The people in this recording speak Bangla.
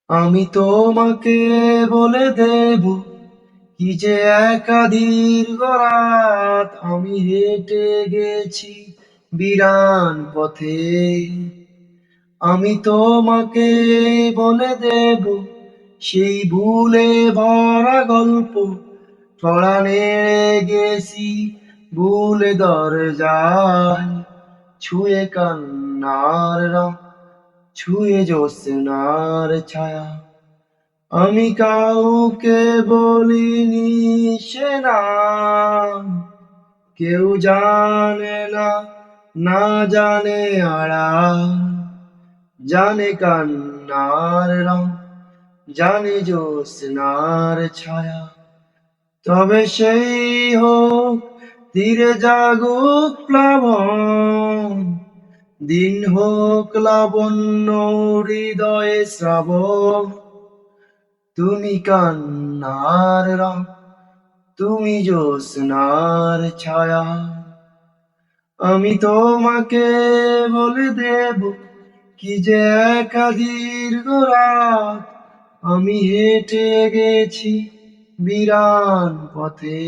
আমি তোমাকে বলে দেব কি যে একা দীর্ঘ রাত আমি হেঁটে গেছি বিরান পথে। আমি তোমাকে বলে দেব সেই ভুলে ভরা গল্প ছড়া নেড়ে গেছি ভুলে দরজায়, ছুঁয়ে কান্নার রং, ছুঁয়ে জ্যোৎস্নার ছায়া। আমি কাউকে বলিনি সে নাম, কেউ জানে না, না জানে আড়াল, জানে কান্নার রং, জানে জ্যোৎস্নার ছায়া। তবে সেই হোক ধীরে জাগুক প্লাবন, দিন হোক লাবণ্য হৃদয়ে শ্রাবণ। তুমি কান্নার রং, তুমি জ্যোৎস্নার ছায়া। আমি তোমাকে বলে দেব কি যে একা দীর্ঘ রাত আমি হেঁটে গেছি বিরান পথে।